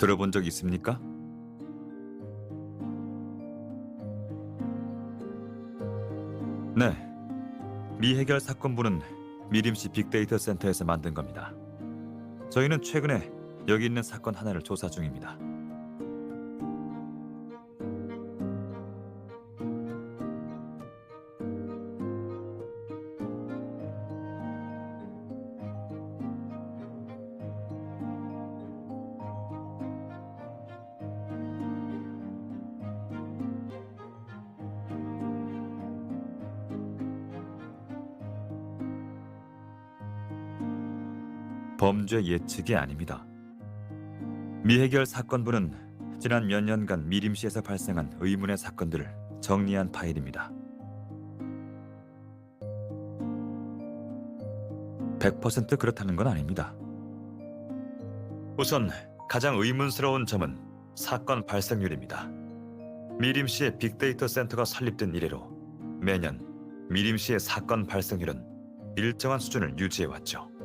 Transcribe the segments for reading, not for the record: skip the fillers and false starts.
들어본 적 있습니까? 네, 미해결 사건부는 미림시 빅데이터 센터에서 만든 겁니다. 저희는 최근에 여기 있는 사건 하나를 조사 중입니다. 범죄 예측이 아닙니다. 미해결 사건부는 지난 몇 년간 미림시에서 발생한 의문의 사건들을 정리한 파일입니다. 100% 그렇다는 건 아닙니다. 우선 가장 의문스러운 점은 사건 발생률입니다. 미림시의 빅데이터 센터가 설립된 이래로 매년 미림시의 사건 발생률은 일정한 수준을 유지해왔죠.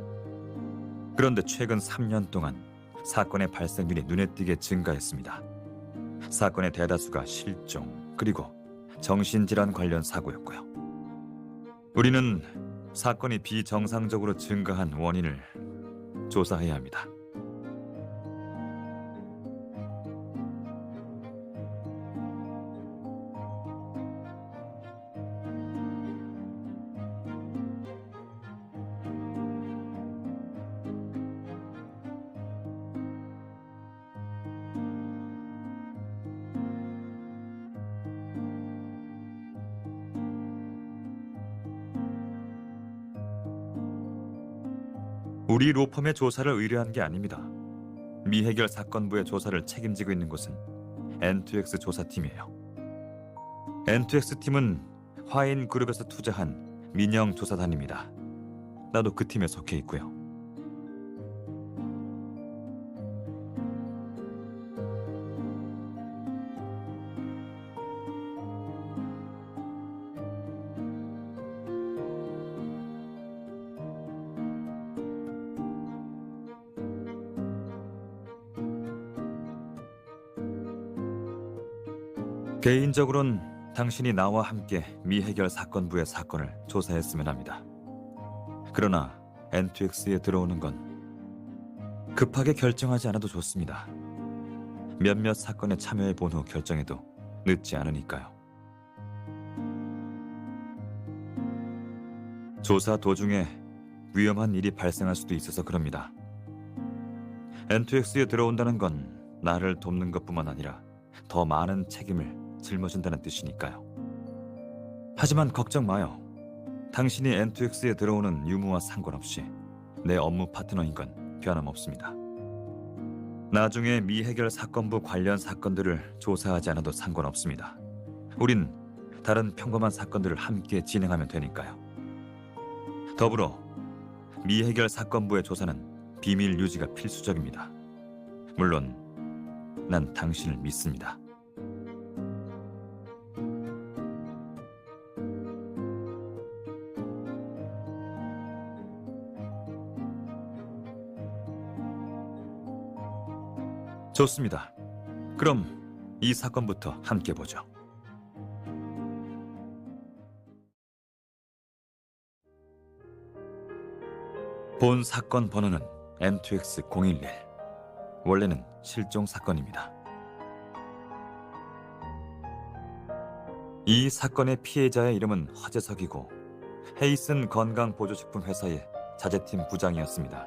그런데 최근 3년 동안 사건의 발생률이 눈에 띄게 증가했습니다. 사건의 대다수가 실종, 그리고 정신질환 관련 사고였고요. 우리는 사건이 비정상적으로 증가한 원인을 조사해야 합니다. 우리 로펌의 조사를 의뢰한 게 아닙니다. 미해결 사건부의 조사를 책임지고 있는 곳은 N2X 조사팀이에요. N2X팀은 화인그룹에서 투자한 민영 조사단입니다. 나도 그 팀에 속해 있고요. 개인적으론 당신이 나와 함께 미해결 사건부의 사건을 조사했으면 합니다. 그러나 N2X에 들어오는 건 급하게 결정하지 않아도 좋습니다. 몇몇 사건에 참여해 본 후 결정해도 늦지 않으니까요. 조사 도중에 위험한 일이 발생할 수도 있어서 그럽니다. N2X에 들어온다는 건 나를 돕는 것뿐만 아니라 더 많은 책임을 짊어진다는 뜻이니까요. 하지만 걱정 마요. 당신이 N2X에 들어오는 유무와 상관없이 내 업무 파트너인 건 변함없습니다. 나중에 미해결 사건부 관련 사건들을 조사하지 않아도 상관없습니다. 우린 다른 평범한 사건들을 함께 진행하면 되니까요. 더불어 미해결 사건부의 조사는 비밀 유지가 필수적입니다. 물론 난 당신을 믿습니다. 좋습니다. 그럼 이 사건부터 함께 보죠. 본 사건 번호는 N2X011. 원래는 실종 사건입니다. 이 사건의 피해자의 이름은 허재석이고 헤이슨 건강보조식품 회사의 자재팀 부장이었습니다.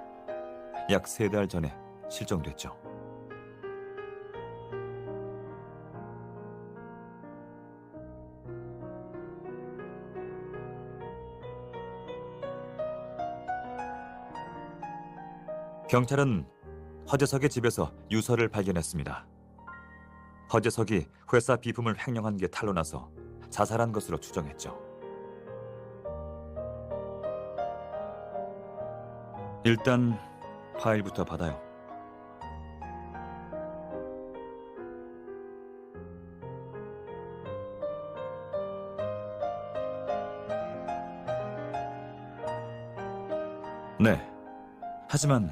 약 3달 전에 실종됐죠. 경찰은 허재석의 집에서 유서를 발견했습니다. 허재석이 회사 비품을 횡령한 게 탄로나서 자살한 것으로 추정했죠. 일단 파일부터 받아요. 네. 하지만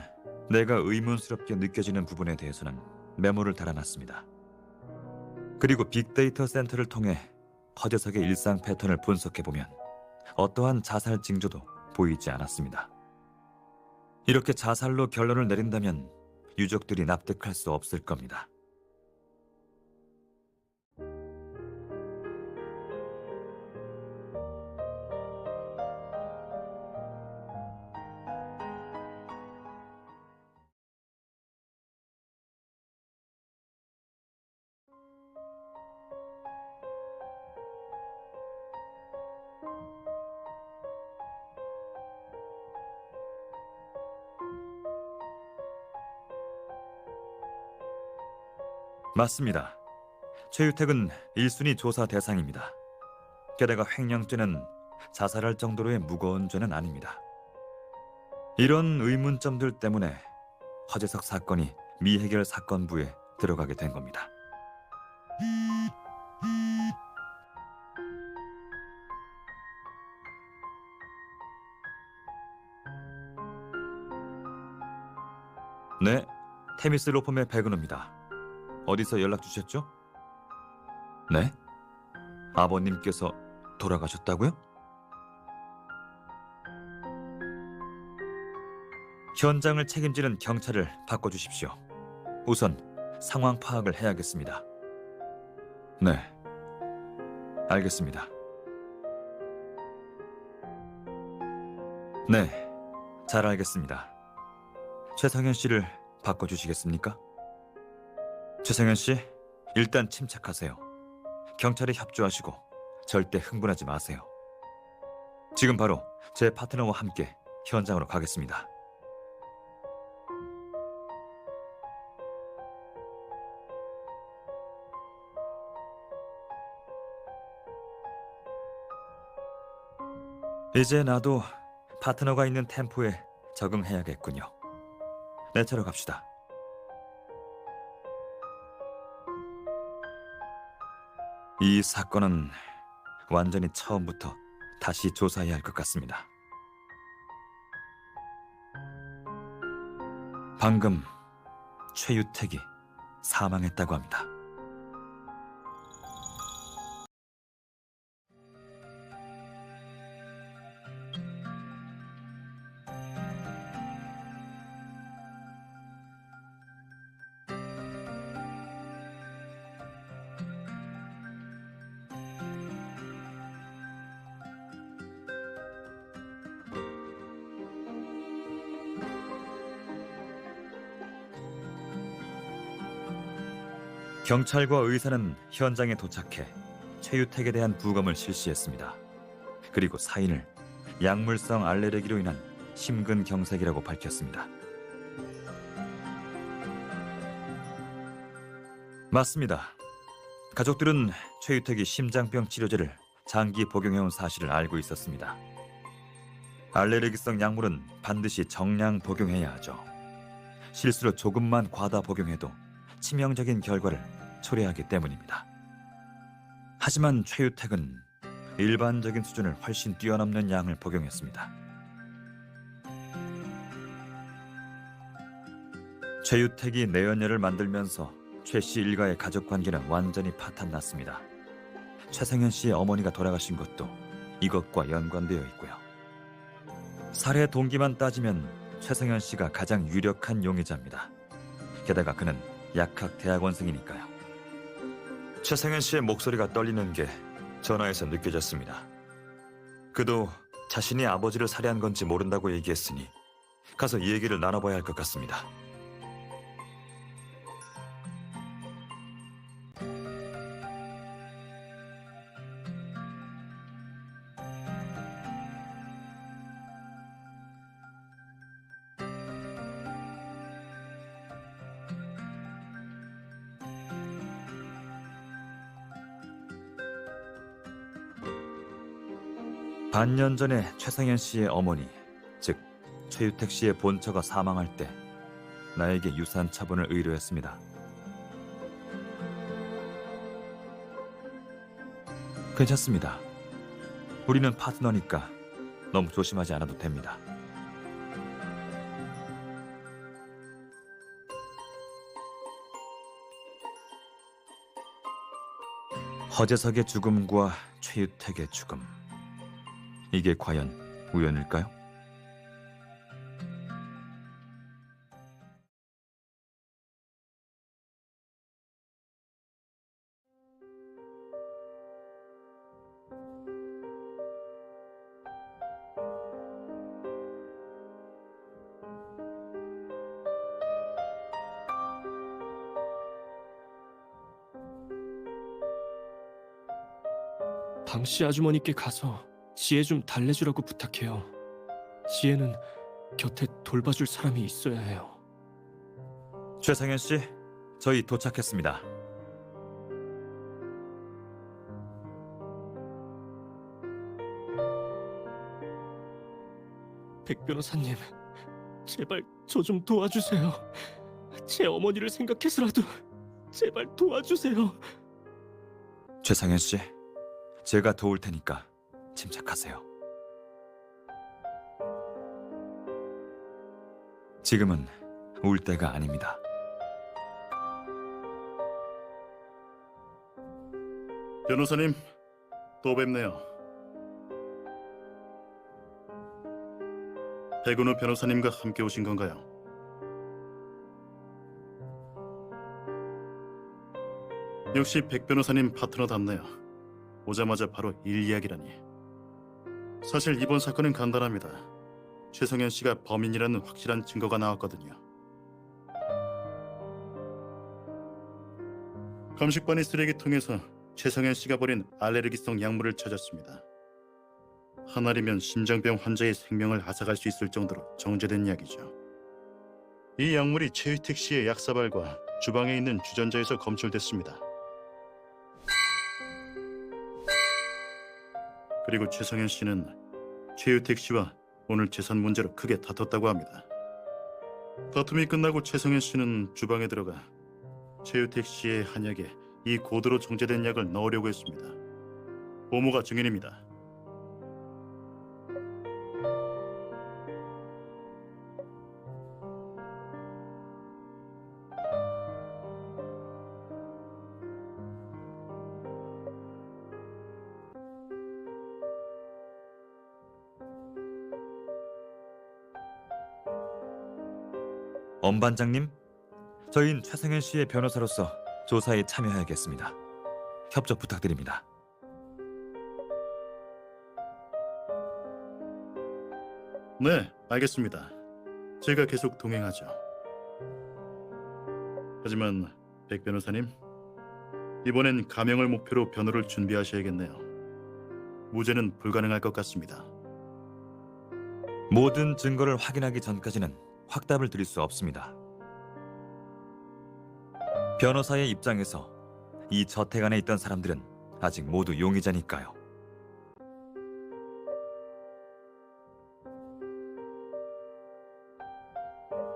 내가 의문스럽게 느껴지는 부분에 대해서는 메모를 달아놨습니다. 그리고 빅데이터 센터를 통해 허재석의 일상 패턴을 분석해보면 어떠한 자살 징조도 보이지 않았습니다. 이렇게 자살로 결론을 내린다면 유족들이 납득할 수 없을 겁니다. 맞습니다. 최유택은 1순위 조사 대상입니다. 게다가 횡령죄는 자살할 정도로의 무거운 죄는 아닙니다. 이런 의문점들 때문에 허재석 사건이 미해결 사건부에 들어가게 된 겁니다. 네, 테미스 로펌의 백은호입니다. 어디서 연락 주셨죠? 네? 아버님께서 돌아가셨다고요? 현장을 책임지는 경찰을 바꿔주십시오. 우선 상황 파악을 해야겠습니다. 네, 알겠습니다. 네, 잘 알겠습니다. 최상현 씨를 바꿔주시겠습니까? 최상현 씨, 일단 침착하세요. 경찰에 협조하시고 절대 흥분하지 마세요. 지금 바로 제 파트너와 함께 현장으로 가겠습니다. 이제 나도 파트너가 있는 템포에 적응해야겠군요. 내 차로 갑시다. 이 사건은 완전히 처음부터 다시 조사해야 할 것 같습니다. 방금 최유택이 사망했다고 합니다. 경찰과 의사는 현장에 도착해 최유택에 대한 부검을 실시했습니다. 그리고 사인을 약물성 알레르기로 인한 심근경색이라고 밝혔습니다. 맞습니다. 가족들은 최유택이 심장병 치료제를 장기 복용해온 사실을 알고 있었습니다. 알레르기성 약물은 반드시 정량 복용해야 하죠. 실수로 조금만 과다 복용해도 치명적인 결과를 초래하기 때문입니다. 하지만 최유택은 일반적인 수준을 훨씬 뛰어넘는 양을 복용했습니다. 최유택이 내연녀를 만들면서 최 씨 일가의 가족관계는 완전히 파탄났습니다. 최상현 씨의 어머니가 돌아가신 것도 이것과 연관되어 있고요. 살해 동기만 따지면 최상현 씨가 가장 유력한 용의자입니다. 게다가 그는 약학 대학원생이니까요. 최상현 씨의 목소리가 떨리는 게 전화에서 느껴졌습니다. 그도 자신이 아버지를 살해한 건지 모른다고 얘기했으니 가서 이 얘기를 나눠봐야 할 것 같습니다. 반년 전에 최상현 씨의 어머니, 즉 최유택 씨의 본처가 사망할 때 나에게 유산 처분을 의뢰했습니다. 괜찮습니다. 우리는 파트너니까 너무 조심하지 않아도 됩니다. 허재석의 죽음과 최유택의 죽음. 이게 과연 우연일까요? 방씨 아주머니께 가서 지혜 좀 달래주라고 부탁해요. 지혜는 곁에 돌봐줄 사람이 있어야 해요. 최상현 씨, 저희 도착했습니다. 백 변호사님, 제발 저 좀 도와주세요. 제 어머니를 생각해서라도 제발 도와주세요. 최상현 씨, 제가 도울 테니까 침착하세요. 지금은 울 때가 아닙니다. 변호사님, 또 뵙네요. 백은우 변호사님과 함께 오신 건가요? 역시 백 변호사님 파트너답네요. 오자마자 바로 일 이야기라니. 사실 이번 사건은 간단합니다. 최성현 씨가 범인이라는 확실한 증거가 나왔거든요. 감식반의 쓰레기통에서 최성현 씨가 버린 알레르기성 약물을 찾았습니다. 한 알이면 심장병 환자의 생명을 앗아갈 수 있을 정도로 정제된 약이죠. 이 약물이 최유택 씨의 약사발과 주방에 있는 주전자에서 검출됐습니다. 그리고 최성현 씨는 최유택 씨와 오늘 재산 문제로 크게 다퉜다고 합니다. 다툼이 끝나고 최성현 씨는 주방에 들어가 최유택 씨의 한약에 이 고도로 정제된 약을 넣으려고 했습니다. 보모가 증인입니다. 엄 반장님, 저희는 최상현 씨의 변호사로서 조사에 참여해야겠습니다. 협조 부탁드립니다. 네, 알겠습니다. 제가 계속 동행하죠. 하지만 백 변호사님, 이번엔 감형을 목표로 변호를 준비하셔야겠네요. 무죄는 불가능할 것 같습니다. 모든 증거를 확인하기 전까지는 확답을 드릴 수 없습니다. 변호사의 입장에서 이 저택 안에 있던 사람들은 아직 모두 용의자니까요.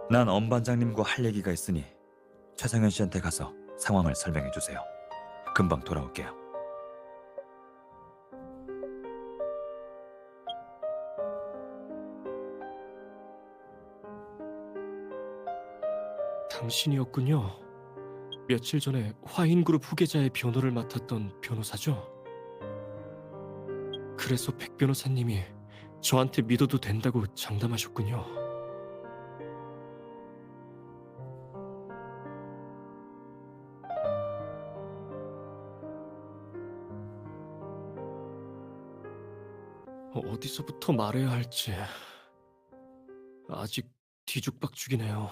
난 엄 반장님과 할 얘기가 있으니 최상현 씨한테 가서 상황을 설명해 주세요. 금방 돌아올게요. 당신이었군요. 며칠 전에 화인그룹 후계자의 변호를 맡았던 변호사죠? 그래서 백 변호사님이 저한테 믿어도 된다고 장담하셨군요. 어디서부터 말해야 할지 아직 뒤죽박죽이네요.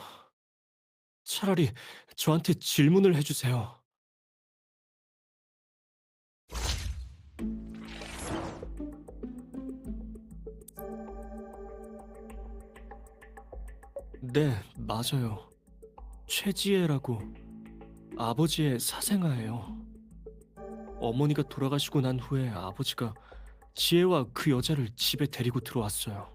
차라리 저한테 질문을 해주세요. 네, 맞아요. 최지혜라고 아버지의 사생아예요. 어머니가 돌아가시고 난 후에 아버지가 지혜와 그 여자를 집에 데리고 들어왔어요.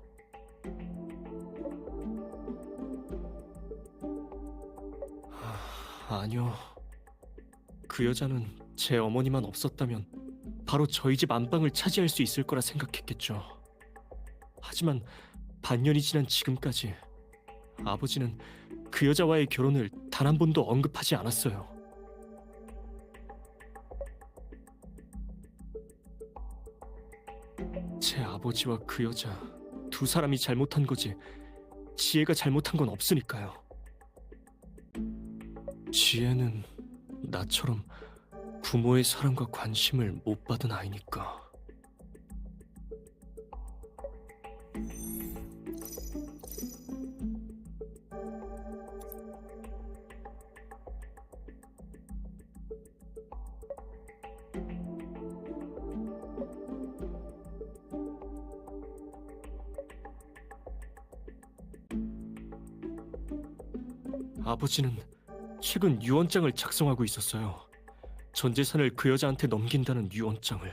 아니요. 그 여자는 제 어머니만 없었다면 바로 저희 집 안방을 차지할 수 있을 거라 생각했겠죠. 하지만 반년이 지난 지금까지 아버지는 그 여자와의 결혼을 단 한 번도 언급하지 않았어요. 제 아버지와 그 여자 두 사람이 잘못한 거지 지혜가 잘못한 건 없으니까요. 지혜는 나처럼 부모의 사랑과 관심을 못 받은 아이니까. 아버지는 최근 유언장을 작성하고 있었어요. 전 재산을 그 여자한테 넘긴다는 유언장을.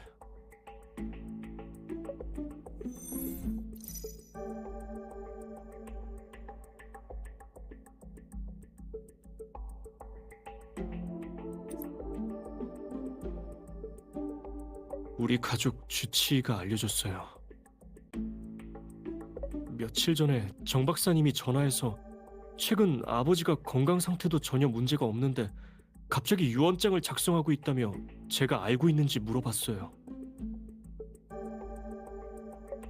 우리 가족 주치의가 알려줬어요. 며칠 전에 정 박사님이 전화해서 최근 아버지가 건강 상태도 전혀 문제가 없는데 갑자기 유언장을 작성하고 있다며 제가 알고 있는지 물어봤어요.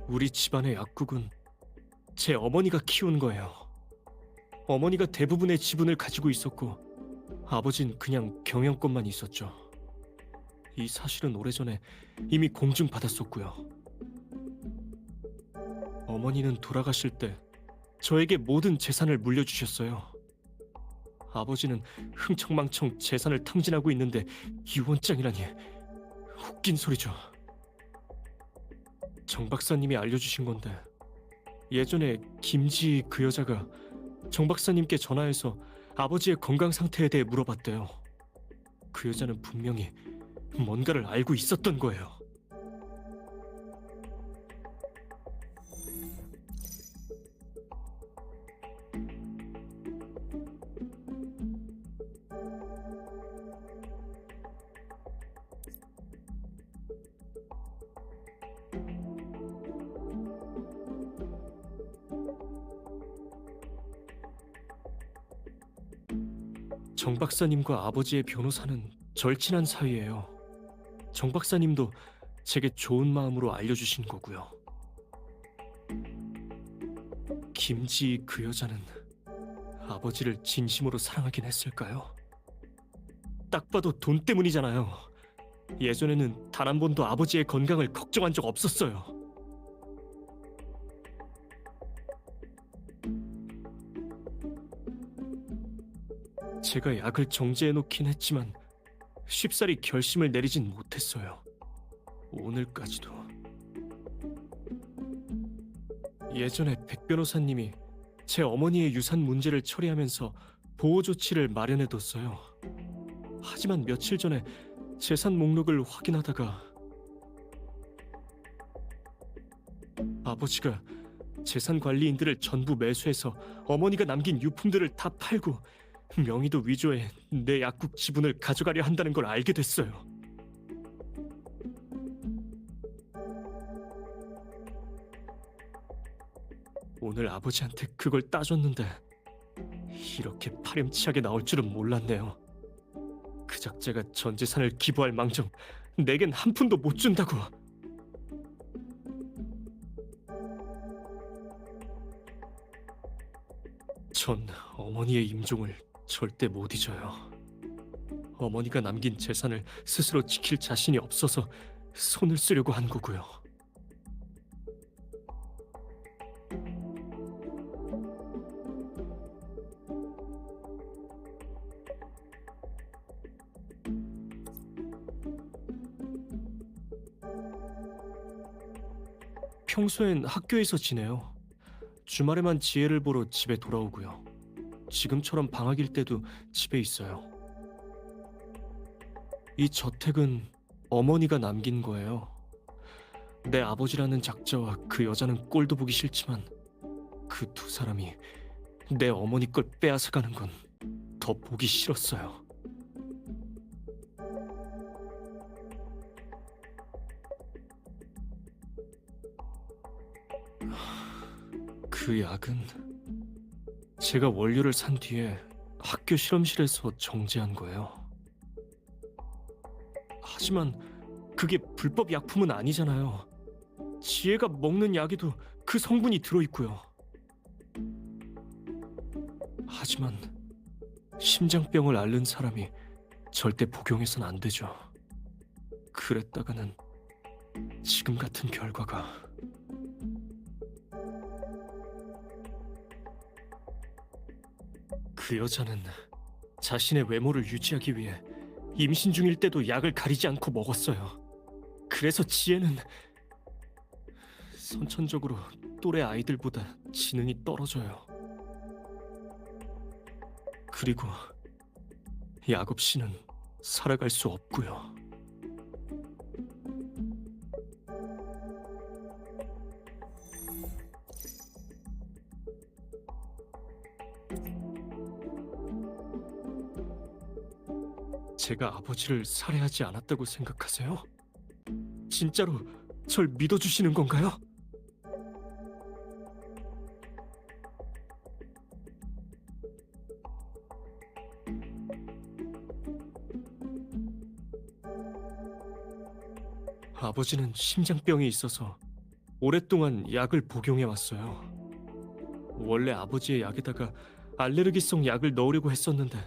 우리 집안의 약국은 제 어머니가 키운 거예요. 어머니가 대부분의 지분을 가지고 있었고 아버진 그냥 경영권만 있었죠. 이 사실은 오래전에 이미 공증받았었고요. 어머니는 돌아가실 때 저에게 모든 재산을 물려주셨어요. 아버지는 흥청망청 재산을 탕진하고 있는데 유언장이라니 웃긴 소리죠. 정 박사님이 알려주신 건데 예전에 김지 그 여자가 정 박사님께 전화해서 아버지의 건강 상태에 대해 물어봤대요. 그 여자는 분명히 뭔가를 알고 있었던 거예요. 정 박사님과 아버지의 변호사는 절친한 사이예요. 정 박사님도 제게 좋은 마음으로 알려주신 거고요. 김지 그 여자는 아버지를 진심으로 사랑하긴 했을까요? 딱 봐도 돈 때문이잖아요. 예전에는 단 한 번도 아버지의 건강을 걱정한 적 없었어요. 제가 약을 정지해놓긴 했지만 쉽사리 결심을 내리진 못했어요. 오늘까지도. 예전에 백 변호사님이 제 어머니의 유산 문제를 처리하면서 보호 조치를 마련해뒀어요. 하지만 며칠 전에 재산 목록을 확인하다가 아버지가 재산 관리인들을 전부 매수해서 어머니가 남긴 유품들을 다 팔고 명의도 위조해 내 약국 지분을 가져가려 한다는 걸 알게 됐어요. 오늘 아버지한테 그걸 따졌는데 이렇게 파렴치하게 나올 줄은 몰랐네요. 그 작자가 전 재산을 기부할 망정 내겐 한 푼도 못 준다고. 전 어머니의 임종을 절대 못 잊어요. 어머니가 남긴 재산을 스스로 지킬 자신이 없어서 손을 쓰려고 한 거고요. 평소엔 학교에서 지내요. 주말에만 지혜를 보러 집에 돌아오고요. 지금처럼 방학일 때도 집에 있어요. 이 저택은 어머니가 남긴 거예요. 내 아버지라는 작자와 그 여자는 꼴도 보기 싫지만 그 두 사람이 내 어머니 걸 빼앗아가는 건 더 보기 싫었어요. 그 약은 제가 원료를 산 뒤에 학교 실험실에서 정제한 거예요. 하지만 그게 불법 약품은 아니잖아요. 지혜가 먹는 약에도 그 성분이 들어있고요. 하지만 심장병을 앓는 사람이 절대 복용해선 안 되죠. 그랬다가는 지금 같은 결과가. 그 여자는 자신의 외모를 유지하기 위해 임신 중일 때도 약을 가리지 않고 먹었어요. 그래서 지혜는 선천적으로 또래 아이들보다 지능이 떨어져요. 그리고 약 없이는 살아갈 수 없고요. 제가 아버지를 살해하지 않았다고 생각하세요? 진짜로 절 믿어주시는 건가요? 아버지는 심장병이 있어서 오랫동안 약을 복용해 왔어요. 원래 아버지의 약에다가 알레르기성 약을 넣으려고 했었는데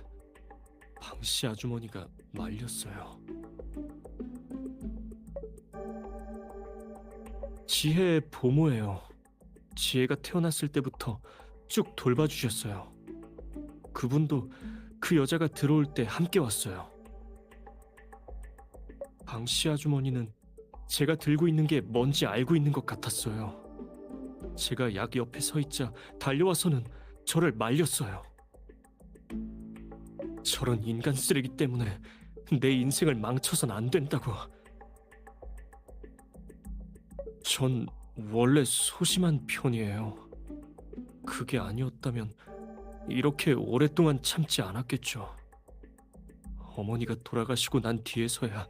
방씨 아주머니가 말렸어요. 지혜의 보모예요. 지혜가 태어났을 때부터 쭉 돌봐주셨어요. 그분도 그 여자가 들어올 때 함께 왔어요. 방씨 아주머니는 제가 들고 있는 게 뭔지 알고 있는 것 같았어요. 제가 약 옆에 서 있자 달려와서는 저를 말렸어요. 저런 인간 쓰레기 때문에 내 인생을 망쳐선 안 된다고. 전 원래 소심한 편이에요. 그게 아니었다면 이렇게 오랫동안 참지 않았겠죠. 어머니가 돌아가시고 난 뒤에서야.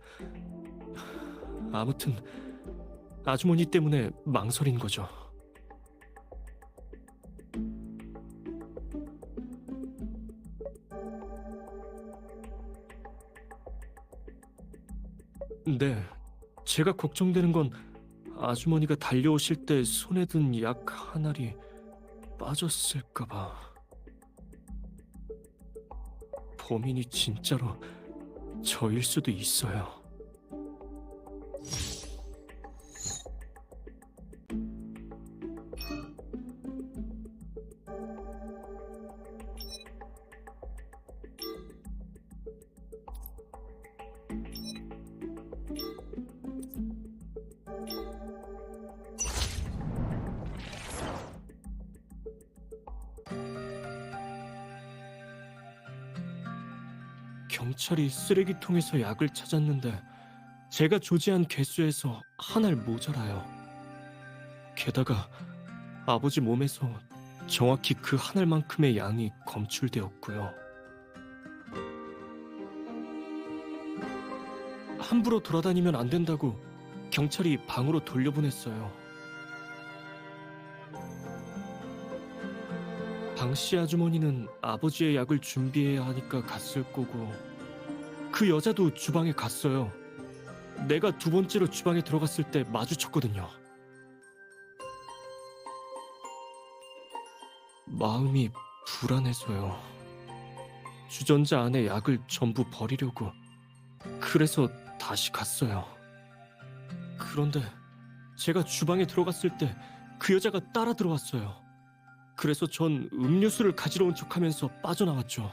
아무튼 아주머니 때문에 망설인 거죠. 네, 제가 걱정되는 건 아주머니가 달려오실 때 손에 든 약 한 알이 빠졌을까 봐. 범인이 진짜로 저일 수도 있어요. 경찰이 쓰레기통에서 약을 찾았는데 제가 조지한 개수에서 한 알 모자라요. 게다가 아버지 몸에서 정확히 그 한 알만큼의 양이 검출되었고요. 함부로 돌아다니면 안 된다고 경찰이 방으로 돌려보냈어요. 방씨 아주머니는 아버지의 약을 준비해야 하니까 갔을 거고, 그 여자도 주방에 갔어요. 내가 두 번째로 주방에 들어갔을 때 마주쳤거든요. 마음이 불안해서요. 주전자 안에 약을 전부 버리려고. 그래서 다시 갔어요. 그런데 제가 주방에 들어갔을 때 그 여자가 따라 들어왔어요. 그래서 전 음료수를 가지러 온 척하면서 빠져나왔죠.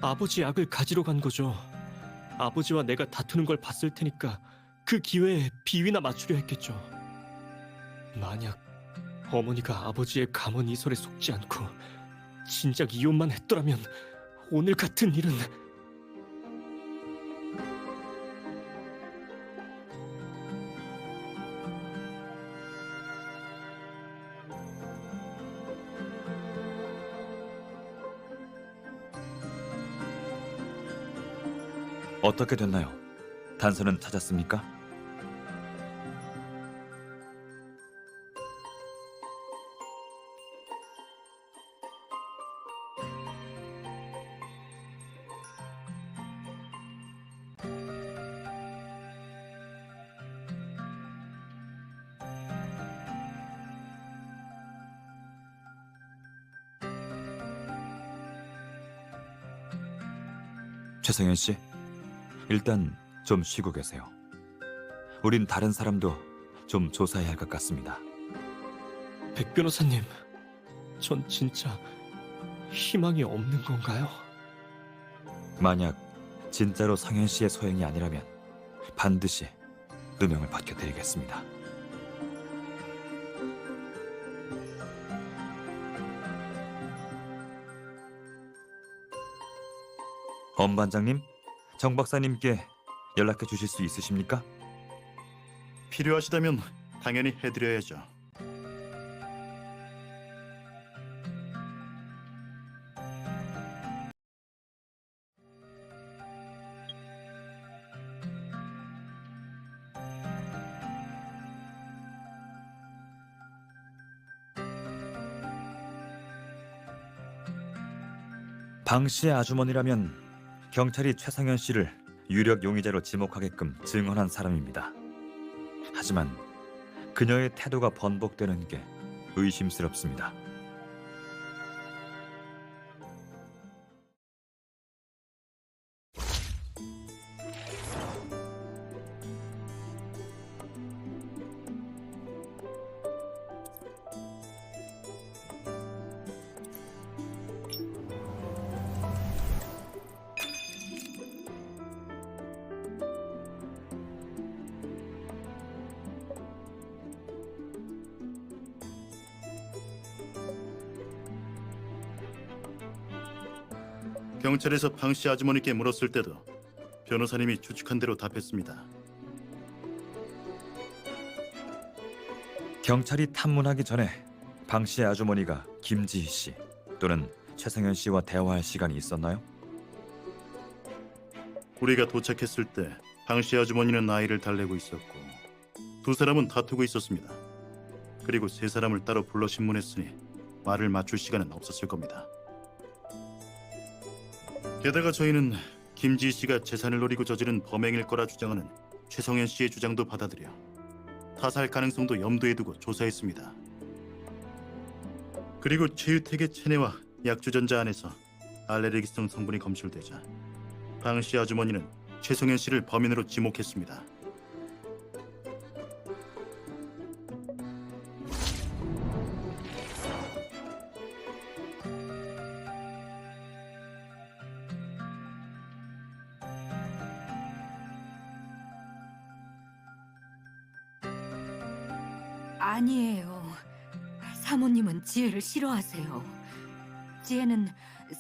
아버지 약을 가지러 간 거죠. 아버지와 내가 다투는 걸 봤을 테니까 그 기회에 비위나 맞추려 했겠죠. 만약 어머니가 아버지의 감언 이설에 속지 않고 진작 이혼만 했더라면 오늘 같은 일은... 어떻게 됐나요? 단서는 찾았습니까? 최성현 씨, 일단 좀 쉬고 계세요. 우린 다른 사람도 좀 조사해야 할 것 같습니다. 백 변호사님, 전 진짜 희망이 없는 건가요? 만약 진짜로 성현 씨의 소행이 아니라면 반드시 누명을 벗겨드리겠습니다. 엄 반장님, 정 박사님께 연락해 주실 수 있으십니까? 필요하시다면 당연히 해드려야죠. 방 씨의 아주머니라면 경찰이 최성현 씨를 유력 용의자로 지목하게끔 증언한 사람입니다. 하지만 그녀의 태도가 번복되는 게 의심스럽습니다. 경찰에서 방 씨 아주머니께 물었을 때도 변호사님이 추측한 대로 답했습니다. 경찰이 탐문하기 전에 방 씨의 아주머니가 김지희 씨 또는 최성현 씨와 대화할 시간이 있었나요? 우리가 도착했을 때 방 씨 아주머니는 아이를 달래고 있었고 두 사람은 다투고 있었습니다. 그리고 세 사람을 따로 불러 신문했으니 말을 맞출 시간은 없었을 겁니다. 게다가 저희는 김지희 씨가 재산을 노리고 저지른 범행일 거라 주장하는 최성현 씨의 주장도 받아들여 타살 가능성도 염두에 두고 조사했습니다. 그리고 최유택의 체내와 약주전자 안에서 알레르기성 성분이 검출되자 방 씨 아주머니는 최성현 씨를 범인으로 지목했습니다. 아니에요. 사모님은 지혜를 싫어하세요. 지혜는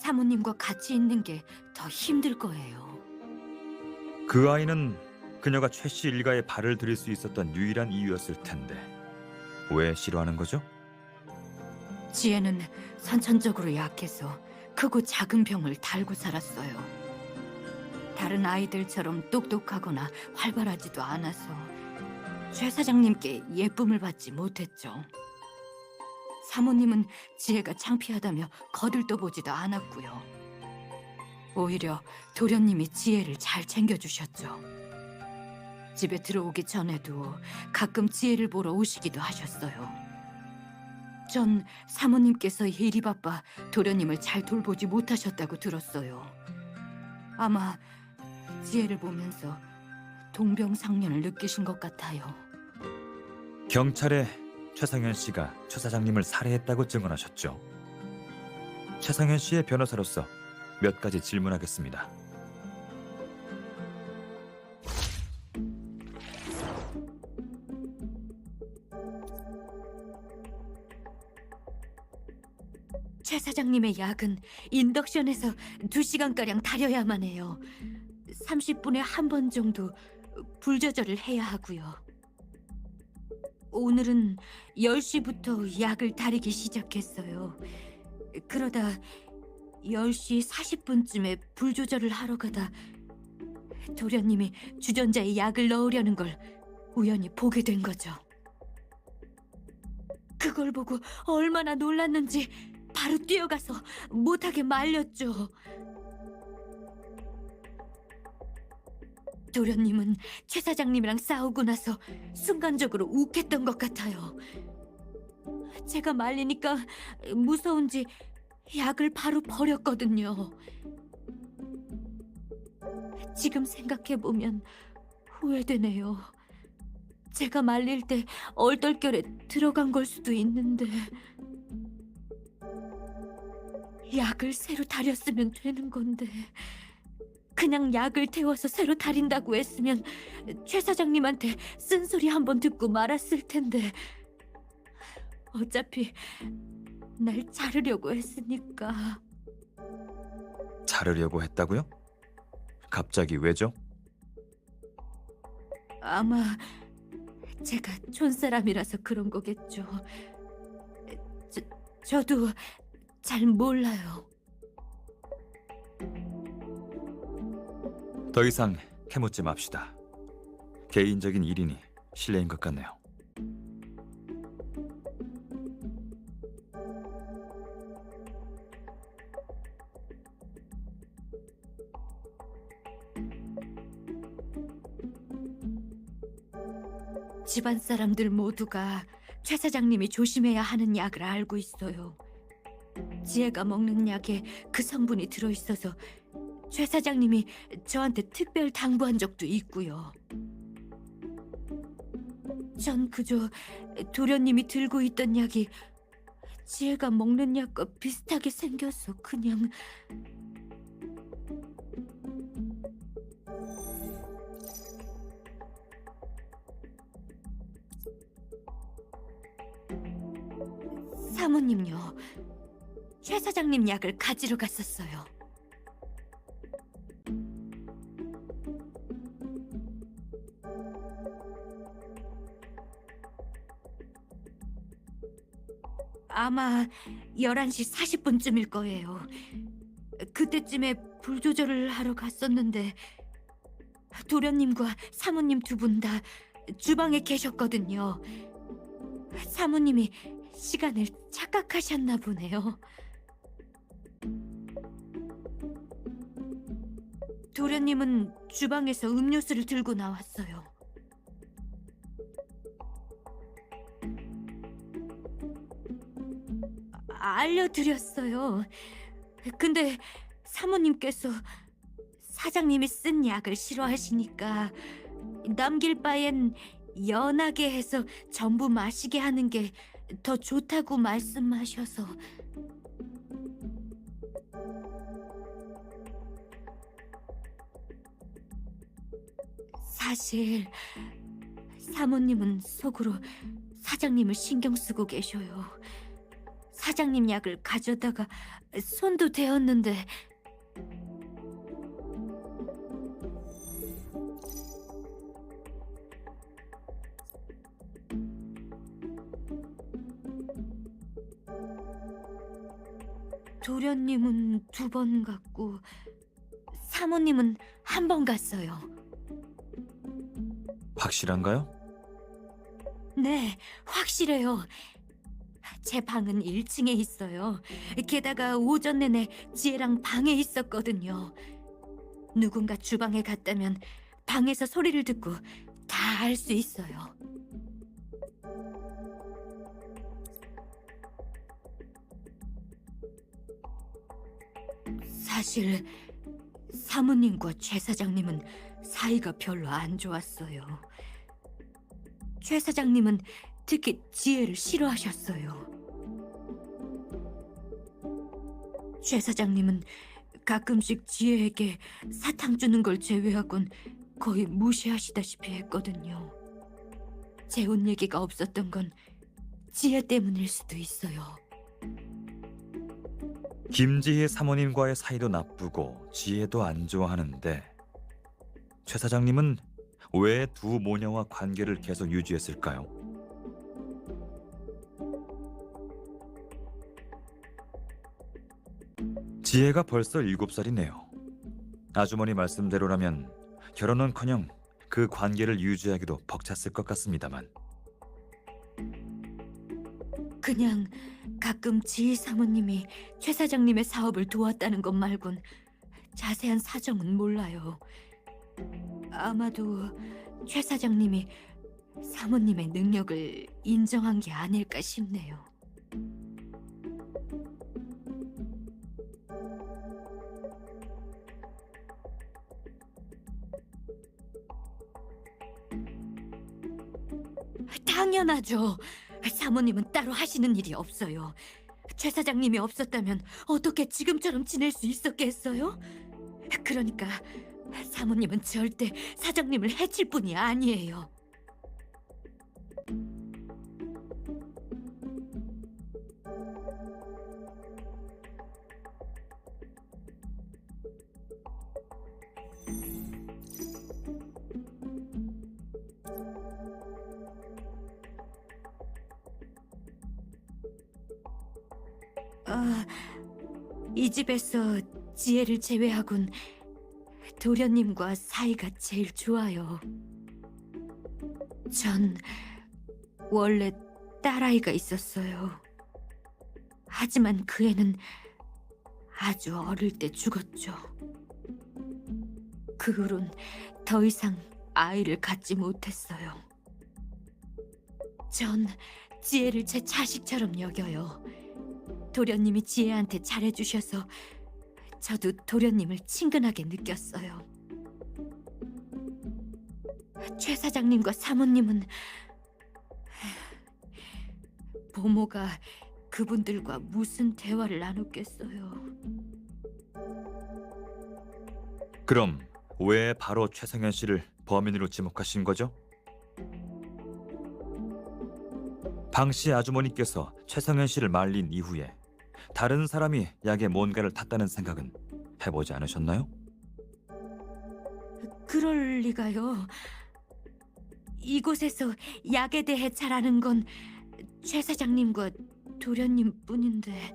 사모님과 같이 있는 게 더 힘들 거예요. 그 아이는 그녀가 최 씨 일가에 발을 들일 수 있었던 유일한 이유였을 텐데 왜 싫어하는 거죠? 지혜는 선천적으로 약해서 크고 작은 병을 달고 살았어요. 다른 아이들처럼 똑똑하거나 활발하지도 않아서 최 사장님께 예쁨을 받지 못했죠. 사모님은 지혜가 창피하다며 거들떠보지도 않았고요. 오히려 도련님이 지혜를 잘 챙겨주셨죠. 집에 들어오기 전에도 가끔 지혜를 보러 오시기도 하셨어요. 전 사모님께서 일이 바빠 도련님을 잘 돌보지 못하셨다고 들었어요. 아마 지혜를 보면서 동병상련을 느끼신 것 같아요. 경찰에 최성현 씨가 최 사장님을 살해했다고 증언하셨죠. 최성현 씨의 변호사로서 몇 가지 질문하겠습니다. 최 사장님의 약은 인덕션에서 2시간가량 달여야만 해요. 30분에 한 번 정도 불 조절을 해야 하고요. 오늘은 10시부터 약을 다리기 시작했어요. 그러다 10시 40분쯤에 불 조절을 하러 가다 도련님이 주전자에 약을 넣으려는 걸 우연히 보게 된 거죠. 그걸 보고 얼마나 놀랐는지 바로 뛰어가서 못하게 말렸죠. 도련님은 최 사장님이랑 싸우고 나서 순간적으로 욱했던 것 같아요. 제가 말리니까 무서운지 약을 바로 버렸거든요. 지금 생각해보면 후회되네요. 제가 말릴 때 얼떨결에 들어간 걸 수도 있는데 약을 새로 다렸으면 되는 건데 그냥 약을 데워서 새로 다린다고 했으면 최 사장님한테 쓴소리 한번 듣고 말았을 텐데 어차피 날 자르려고 했으니까. 자르려고 했다고요? 갑자기 왜죠? 아마 제가 촌사람이라서 그런 거겠죠. 저도 잘 몰라요. 더 이상 캐묻지 맙시다. 개인적인 일이니 실례인 것 같네요. 집안 사람들 모두가 최 사장님이 조심해야 하는 약을 알고 있어요. 지혜가 먹는 약에 그 성분이 들어있어서 최 사장님이 저한테 특별 당부한 적도 있고요. 전 그저 도련님이 들고 있던 약이 지혜가 먹는 약과 비슷하게 생겨서 그냥... 사모님요. 최 사장님 약을 가지러 갔었어요. 아마 11시 40분쯤일 거예요. 그때쯤에 불 조절을 하러 갔었는데 도련님과 사모님 두 분 다 주방에 계셨거든요. 사모님이 시간을 착각하셨나 보네요. 도련님은 주방에서 음료수를 들고 나왔어요. 알려드렸어요. 근데 사모님께서 사장님이 쓴 약을 싫어하시니까 남길 바엔 연하게 해서 전부 마시게 하는 게 더 좋다고 말씀하셔서. 사실 사모님은 속으로 사장님을 신경 쓰고 계셔요. 사장님 약을 가져다가 손도 대었는데 도련님은 2번 갔고 사모님은 1번 갔어요. 확실한가요? 네, 확실해요. 제 방은 1층에 있어요. 게다가 오전 내내 지혜랑 방에 있었거든요. 누군가 주방에 갔다면 방에서 소리를 듣고 다 알 수 있어요. 사실 사모님과 최 사장님은 사이가 별로 안 좋았어요. 최 사장님은 특히 지혜를 싫어하셨어요. 최 사장님은 가끔씩 지혜에게 사탕 주는 걸 제외하곤 거의 무시하시다시피 했거든요. 재혼 얘기가 없었던 건 지혜 때문일 수도 있어요. 김지희 사모님과의 사이도 나쁘고 지혜도 안 좋아하는데 최 사장님은 왜 두 모녀와 관계를 계속 유지했을까요? 지혜가 벌써 7살이네요. 아주머니 말씀대로라면 결혼은커녕 그 관계를 유지하기도 벅찼을 것 같습니다만. 그냥 가끔 지희 사모님이 최 사장님의 사업을 도왔다는 것 말곤 자세한 사정은 몰라요. 아마도 최 사장님이 사모님의 능력을 인정한 게 아닐까 싶네요. 당연하죠. 사모님은 따로 하시는 일이 없어요. 최 사장님이 없었다면 어떻게 지금처럼 지낼 수 있었겠어요? 그러니까 사모님은 절대 사장님을 해칠 분이 아니에요. 이 집에서 지혜를 제외하곤 도련님과 사이가 제일 좋아요. 전 원래 딸아이가 있었어요. 하지만 그 애는 아주 어릴 때 죽었죠. 그 후론 더 이상 아이를 갖지 못했어요. 전 지혜를 제 자식처럼 여겨요. 도련님이 지혜한테 잘해주셔서 저도 도련님을 친근하게 느꼈어요. 최 사장님과 사모님은 보모가 그분들과 무슨 대화를 나눴겠어요. 그럼 왜 바로 최성현 씨를 범인으로 지목하신 거죠? 방 씨 아주머니께서 최성현 씨를 말린 이후에 다른 사람이 약에 뭔가를 탔다는 생각은 해보지 않으셨나요? 그럴 리가요. 이곳에서 약에 대해 잘 아는 건 최 사장님과 도련님 뿐인데,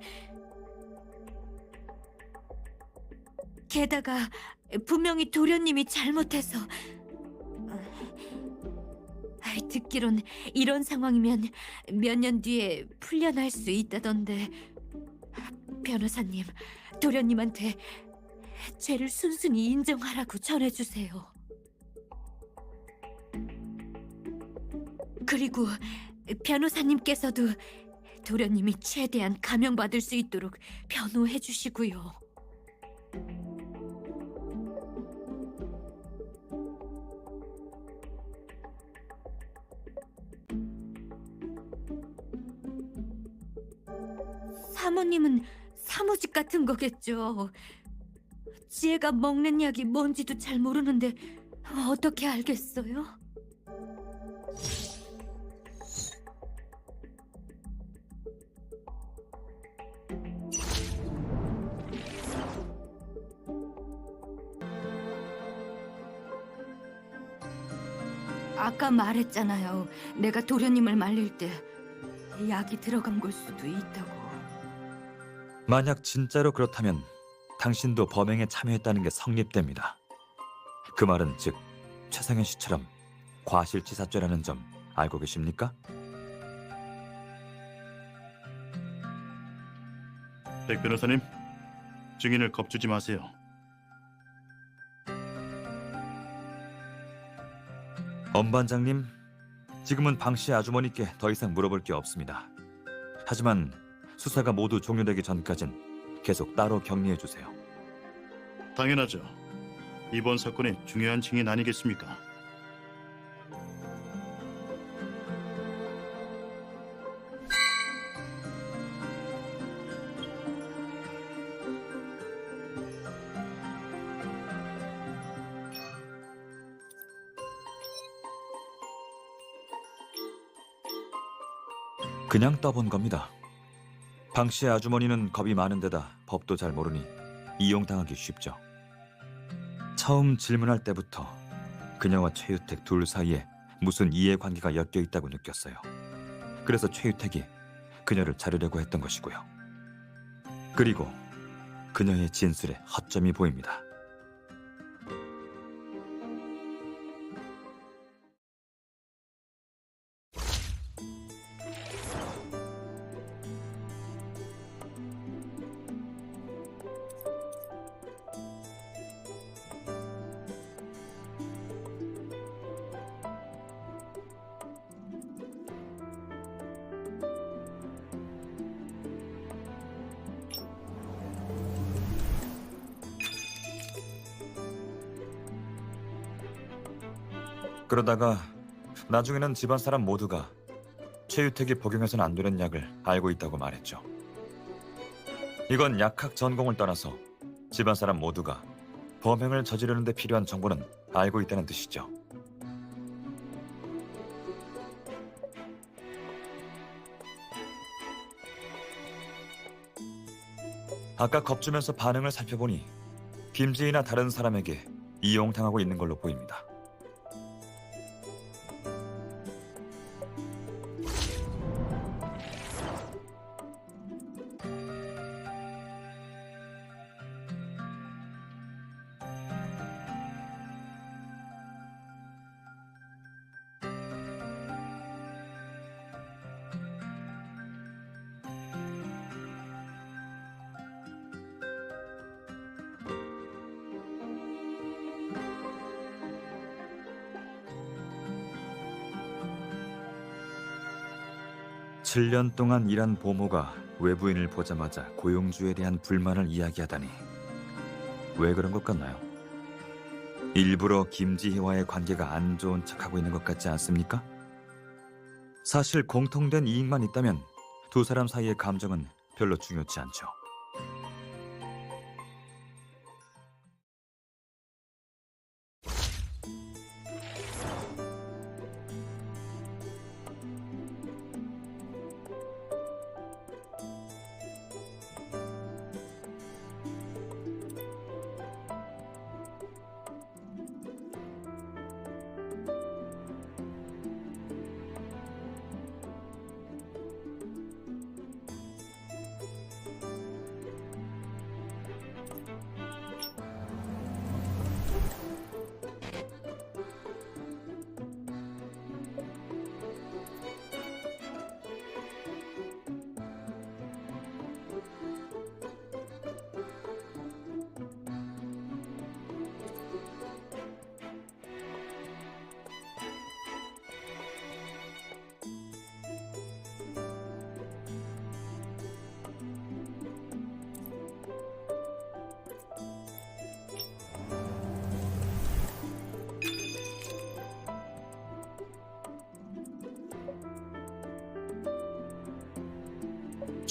게다가 분명히 도련님이 잘못해서 듣기론 이런 상황이면 몇 년 뒤에 풀려날 수 있다던데, 변호사님, 도련님한테 죄를 순순히 인정하라고 전해주세요. 그리고 변호사님께서도 도련님이 최대한 감형받을 수 있도록 변호해 주시고요. 사모님은 사무직 같은 거겠죠. 지혜가 먹는 약이 뭔지도 잘 모르는데 어떻게 알겠어요? 아까 말했잖아요. 내가 도련님을 말릴 때 약이 들어간 걸 수도 있다고. 만약 진짜로 그렇다면 당신도 범행에 참여했다는 게 성립됩니다. 그 말은 즉 최성현 씨처럼 과실치사죄라는 점 알고 계십니까? 백 변호사님, 증인을 겁주지 마세요. 엄 반장님, 지금은 방 씨 아주머니께 더 이상 물어볼 게 없습니다. 하지만 수사가 모두 종료되기 전까진 계속 따로 격리해 주세요. 당연하죠. 이번 사건의 중요한 증인 아니겠습니까? 그냥 떠본 겁니다. 방 씨의 아주머니는 겁이 많은 데다 법도 잘 모르니 이용당하기 쉽죠. 처음 질문할 때부터 그녀와 최유택 둘 사이에 무슨 이해관계가 엮여 있다고 느꼈어요. 그래서 최유택이 그녀를 자르려고 했던 것이고요. 그리고 그녀의 진술에 허점이 보입니다. 그러다가 나중에는 집안 사람 모두가 최유택이 복용해서는 안 되는 약을 알고 있다고 말했죠. 이건 약학 전공을 떠나서 집안 사람 모두가 범행을 저지르는 데 필요한 정보는 알고 있다는 뜻이죠. 아까 겁주면서 반응을 살펴보니 김지희나 다른 사람에게 이용당하고 있는 걸로 보입니다. 칠 년 동안 일한 보모가 외부인을 보자마자 고용주에 대한 불만을 이야기하다니 왜 그런 것 같나요? 일부러 김지희와의 관계가 안 좋은 척하고 있는 것 같지 않습니까? 사실 공통된 이익만 있다면 두 사람 사이의 감정은 별로 중요치 않죠.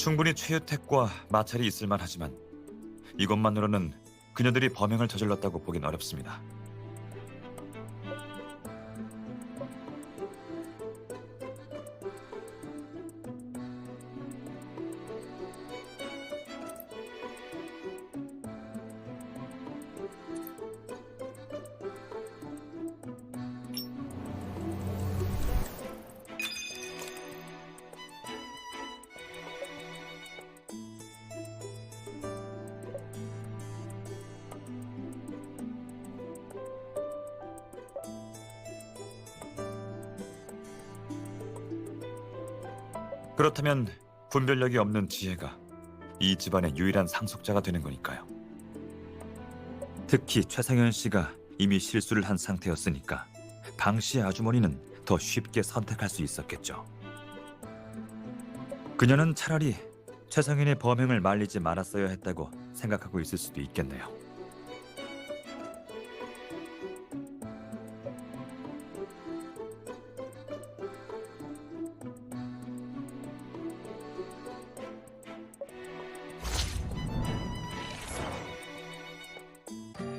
충분히 최유택과 마찰이 있을 만하지만 이것만으로는 그녀들이 범행을 저질렀다고 보긴 어렵습니다. 그렇다면 분별력이 없는 지혜가 이 집안의 유일한 상속자가 되는 거니까요. 특히 최상현 씨가 이미 실수를 한 상태였으니까 방 씨의 아주머니는 더 쉽게 선택할 수 있었겠죠. 그녀는 차라리 최상현의 범행을 말리지 말았어야 했다고 생각하고 있을 수도 있겠네요.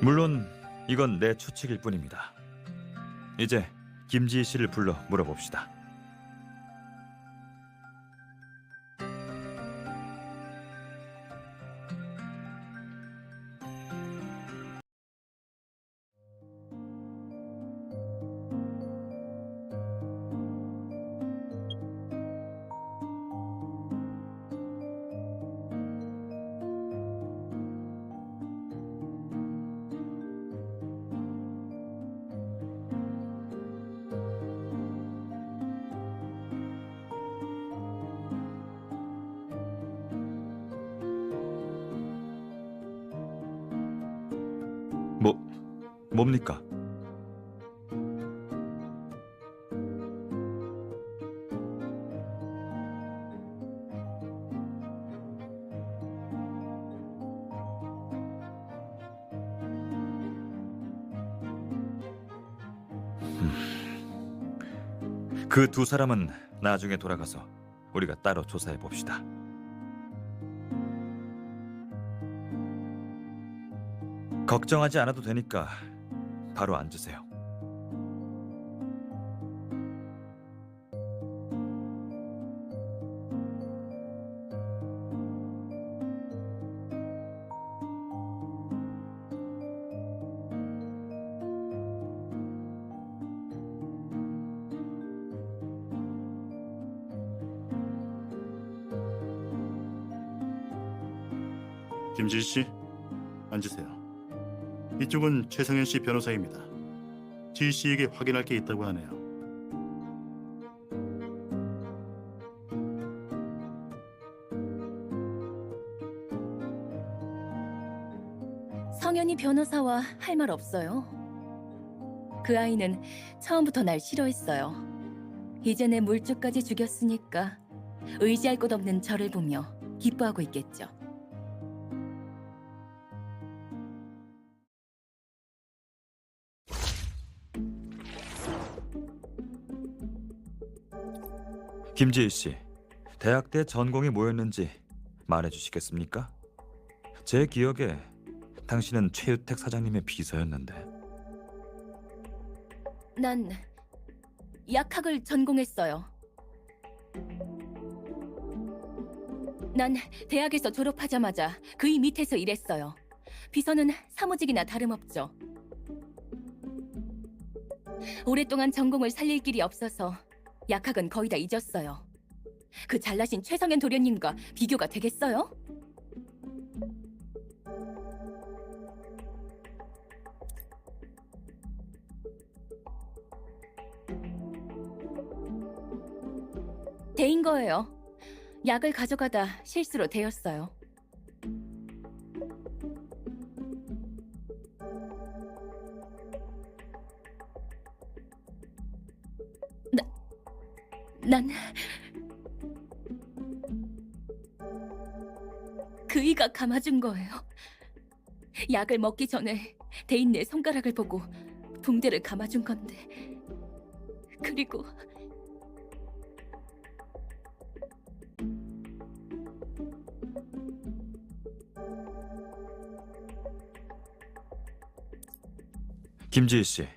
물론 이건 내 추측일 뿐입니다. 이제 김지희 씨를 불러 물어봅시다. 뭡니까? 그 두 사람은 나중에 돌아가서 우리가 따로 조사해 봅시다. 걱정하지 않아도 되니까 바로 앉으세요. 김지희 씨, 앉으세요. 이쪽은 최성현 씨 변호사입니다. 지희 씨에게 확인할 게 있다고 하네요. 성현이 변호사와 할 말 없어요. 그 아이는 처음부터 날 싫어했어요. 이제 내 물주까지 죽였으니까 의지할 곳 없는 저를 보며 기뻐하고 있겠죠. 김지희 씨, 대학 때 전공이 뭐였는지 말해 주시겠습니까? 제 기억에 당신은 최유택 사장님의 비서였는데. 난 약학을 전공했어요. 난 대학에서 졸업하자마자 그의 밑에서 일했어요. 비서는 사무직이나 다름없죠. 오랫동안 전공을 살릴 길이 없어서 약학은 거의 다 잊었어요. 그 잘나신 최성현 도련님과 비교가 되겠어요? 대인 거예요. 약을 가져가다 실수로 데였어요. 난 그이가 감아준 거예요. 약을 먹기 전에 대인 내 손가락을 보고 붕대를 감아준 건데, 그리고 김지희 씨,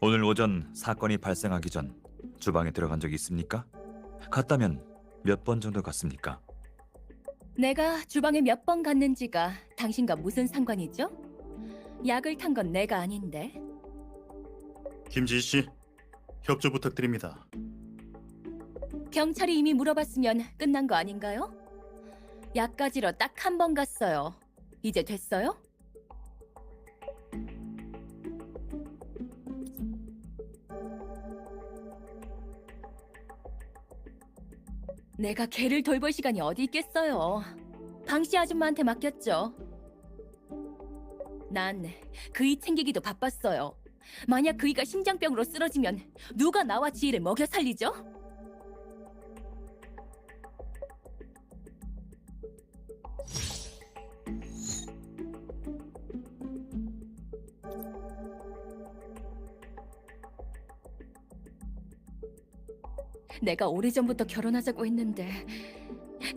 오늘 오전 사건이 발생하기 전 주방에 들어간 적이 있습니까? 갔다면 몇 번 정도 갔습니까? 내가 주방에 몇 번 갔는지가 당신과 무슨 상관이죠? 약을 탄 건 내가 아닌데. 김지희 씨, 협조 부탁드립니다. 경찰이 이미 물어봤으면 끝난 거 아닌가요? 약 가지러 딱 한 번 갔어요. 이제 됐어요? 내가 걔를 돌볼 시간이 어디 있겠어요. 방씨 아줌마한테 맡겼죠. 난 그이 챙기기도 바빴어요. 만약 그이가 심장병으로 쓰러지면 누가 나와 지희를 먹여 살리죠? 내가 오래전부터 결혼하자고 했는데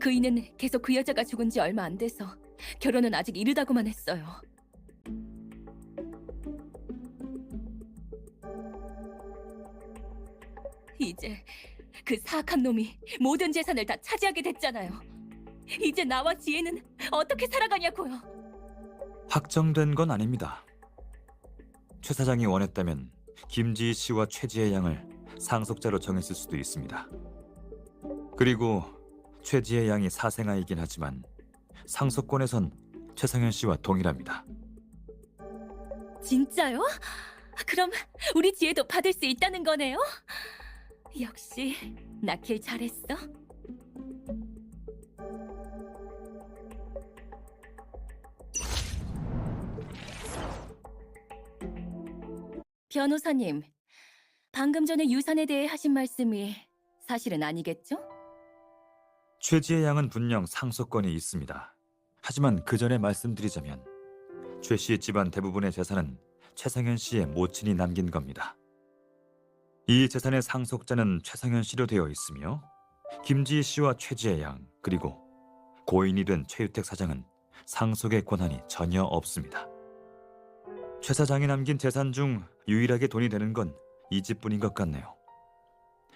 그이는 계속 그 여자가 죽은 지 얼마 안 돼서 결혼은 아직 이르다고만 했어요. 이제 그 사악한 놈이 모든 재산을 다 차지하게 됐잖아요. 이제 나와 지혜는 어떻게 살아가냐고요. 확정된 건 아닙니다. 최 사장이 원했다면 김지희 씨와 최지혜 양을 상속자로 정했을 수도 있습니다. 그리고 최지혜 양이 사생아이긴 하지만 상속권에선 최성현 씨와 동일합니다. 진짜요? 그럼 우리 지혜도 받을 수 있다는 거네요? 역시 낳길 잘했어. 변호사님, 방금 전에 유산에 대해 하신 말씀이 사실은 아니겠죠? 최지혜 양은 분명 상속권이 있습니다. 하지만 그 전에 말씀드리자면 최 씨의 집안 대부분의 재산은 최상현 씨의 모친이 남긴 겁니다. 이 재산의 상속자는 최상현 씨로 되어 있으며 김지희 씨와 최지혜 양 그리고 고인이 된 최유택 사장은 상속의 권한이 전혀 없습니다. 최 사장이 남긴 재산 중 유일하게 돈이 되는 건 이 집뿐인 것 같네요.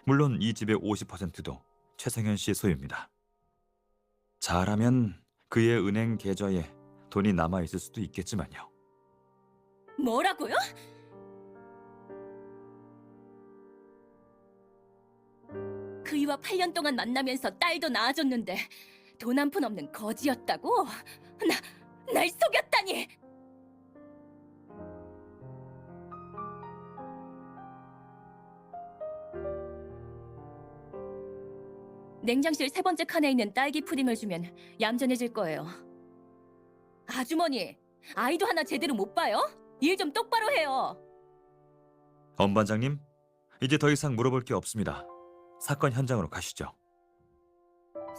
물론 이 집의 50%도 최상현 씨의 소유입니다. 잘하면 그의 은행 계좌에 돈이 남아있을 수도 있겠지만요. 뭐라고요? 그이와 8년 동안 만나면서 딸도 낳아줬는데 돈 한 푼 없는 거지였다고? 날 속였다니! 냉장실 세 번째 칸에 있는 딸기 푸딩을 주면 얌전해질 거예요. 아주머니, 아이도 하나 제대로 못 봐요? 일 좀 똑바로 해요. 엄 반장님, 이제 더 이상 물어볼 게 없습니다. 사건 현장으로 가시죠.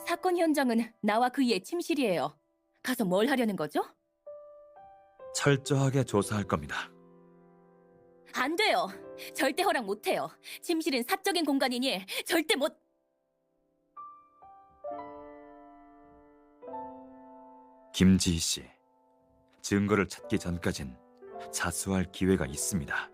사건 현장은 나와 그이의 침실이에요. 가서 뭘 하려는 거죠? 철저하게 조사할 겁니다. 안 돼요. 절대 허락 못 해요. 침실은 사적인 공간이니 절대 못... 김지희 씨, 증거를 찾기 전까진 자수할 기회가 있습니다.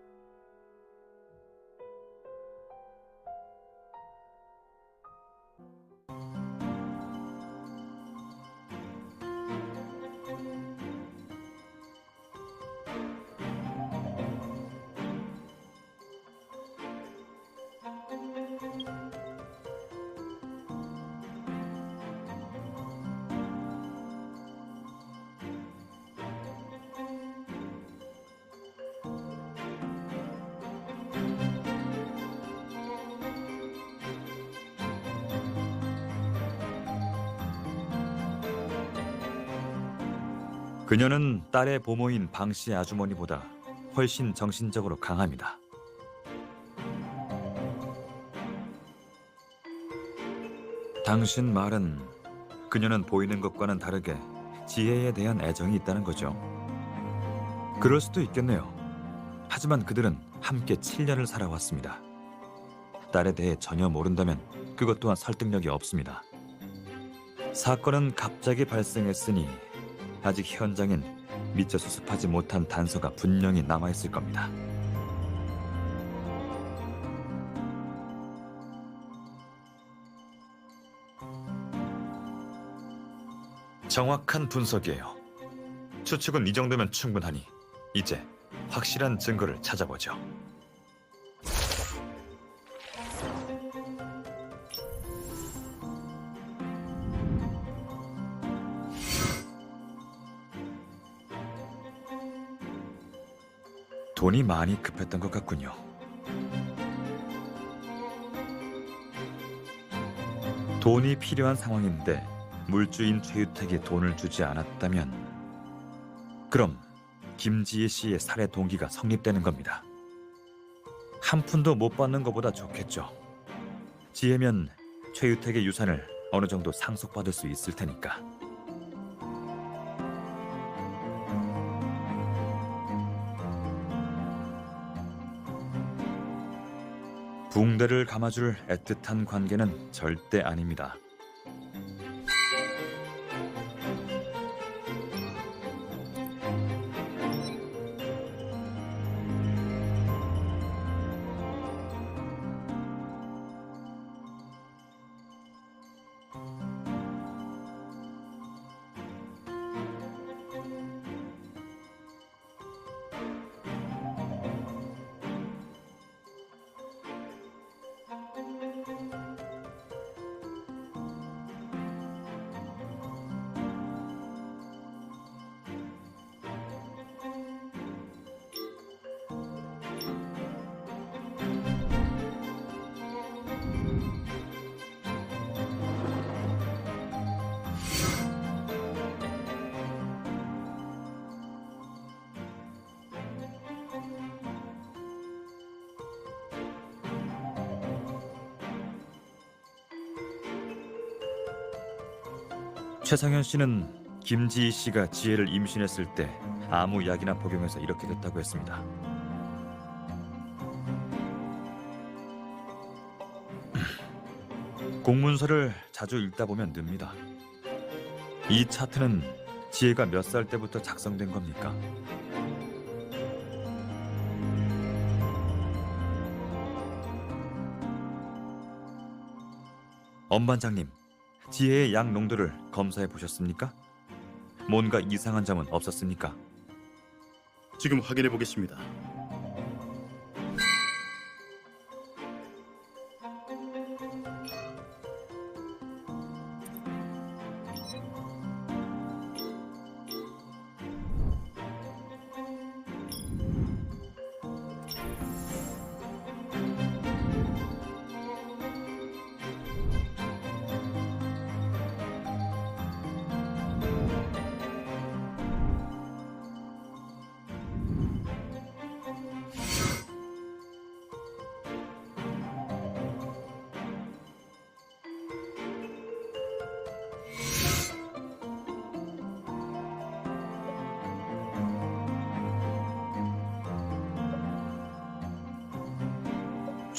그녀는 딸의 보모인 방 씨의 아주머니보다 훨씬 정신적으로 강합니다. 당신 말은 그녀는 보이는 것과는 다르게 지혜에 대한 애정이 있다는 거죠. 그럴 수도 있겠네요. 하지만 그들은 함께 7년을 살아왔습니다. 딸에 대해 전혀 모른다면 그것 또한 설득력이 없습니다. 사건은 갑자기 발생했으니 아직 현장엔 미처 수습하지 못한 단서가 분명히 남아있을 겁니다. 정확한 분석이에요. 추측은 이 정도면 충분하니 이제 확실한 증거를 찾아보죠. 돈이 많이 급했던 것 같군요. 돈이 필요한 상황인데 물주인 최유택이 돈을 주지 않았다면 그럼 김지혜 씨의 살해 동기가 성립되는 겁니다. 한 푼도 못 받는 것보다 좋겠죠. 지혜면 최유택의 유산을 어느 정도 상속받을 수 있을 테니까. 붕대를 감아줄 애틋한 관계는 절대 아닙니다. 최상현 씨는 김지희 씨가 지혜를 임신했을 때 아무 약이나 복용해서 이렇게 됐다고 했습니다. 공문서를 자주 읽다 보면 늡니다. 이 차트는 지혜가 몇 살 때부터 작성된 겁니까? 엄반장님, 지혜의 약 농도를 검사해 보셨습니까? 뭔가 이상한 점은 없었습니까? 지금 확인해 보겠습니다.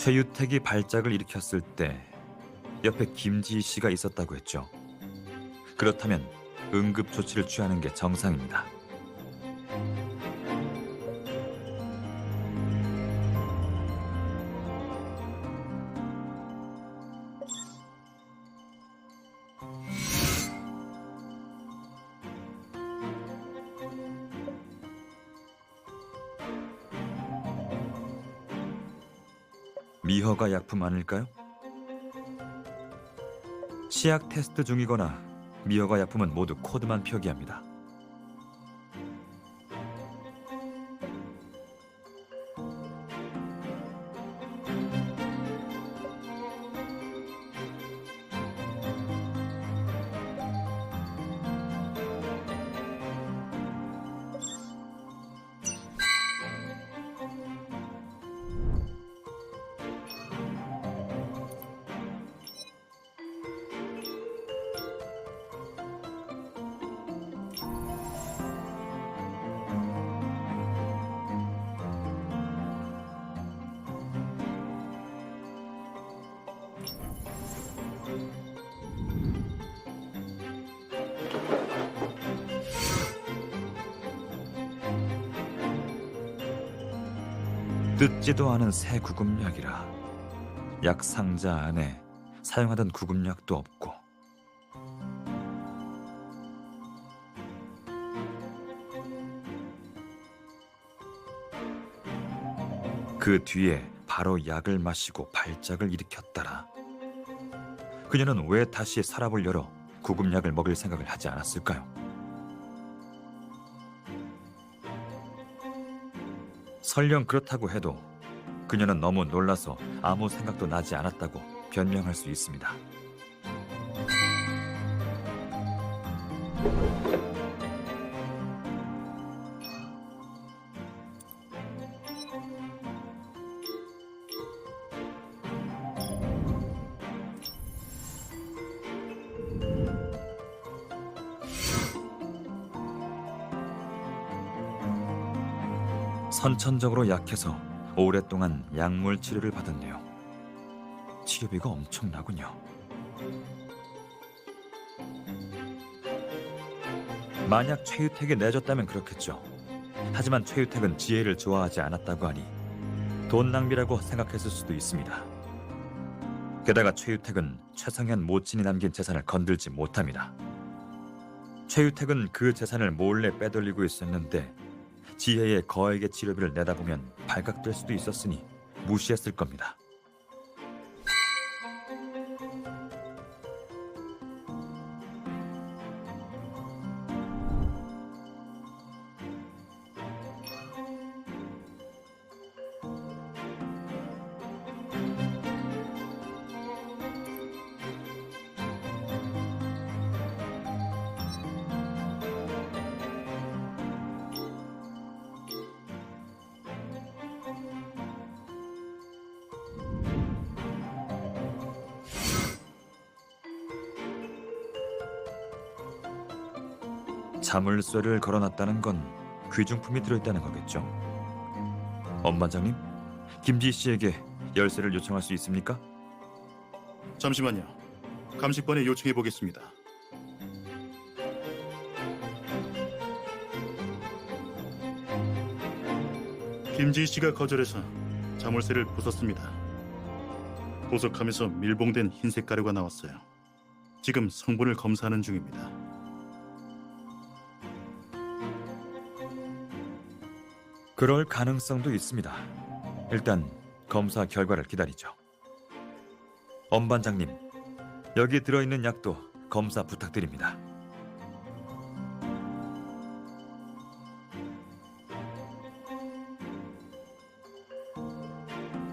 최유택이 발작을 일으켰을 때 옆에 김지희 씨가 있었다고 했죠. 그렇다면 응급 조치를 취하는 게 정상입니다. 미허가 약품 아닐까요? 시약 테스트 중이거나 미허가 약품은 모두 코드만 표기합니다. 뜯지도 않은 새 구급약이라 약 상자 안에 사용하던 구급약도 없고 그 뒤에 바로 약을 마시고 발작을 일으켰다라. 그녀는 왜 다시 서랍을 열어 구급약을 먹일 생각을 하지 않았을까요? 설령 그렇다고 해도 그녀는 너무 놀라서 아무 생각도 나지 않았다고 변명할 수 있습니다. 선천적으로 약해서 오랫동안 약물 치료를 받았네요. 치료비가 엄청나군요. 만약 최유택이 내줬다면 그렇겠죠. 하지만 최유택은 지혜를 좋아하지 않았다고 하니 돈 낭비라고 생각했을 수도 있습니다. 게다가 최유택은 최상현 모친이 남긴 재산을 건들지 못합니다. 최유택은 그 재산을 몰래 빼돌리고 있었는데 지혜의 거액의 치료비를 내다보면 발각될 수도 있었으니 무시했을 겁니다. 자물쇠를 걸어놨다는 건 귀중품이 들어있다는 거겠죠. 엄 반장님, 김지희 씨에게 열쇠를 요청할 수 있습니까? 잠시만요. 감식반에 요청해 보겠습니다. 김지희 씨가 거절해서 자물쇠를 부쉈습니다. 보석함에서 밀봉된 흰색 가루가 나왔어요. 지금 성분을 검사하는 중입니다. 그럴 가능성도 있습니다. 일단 검사 결과를 기다리죠. 엄 반장님, 여기 들어있는 약도 검사 부탁드립니다.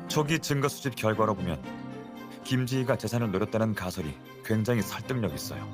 초기 증거 수집 결과로 보면 김지희가 재산을 노렸다는 가설이 굉장히 설득력 있어요.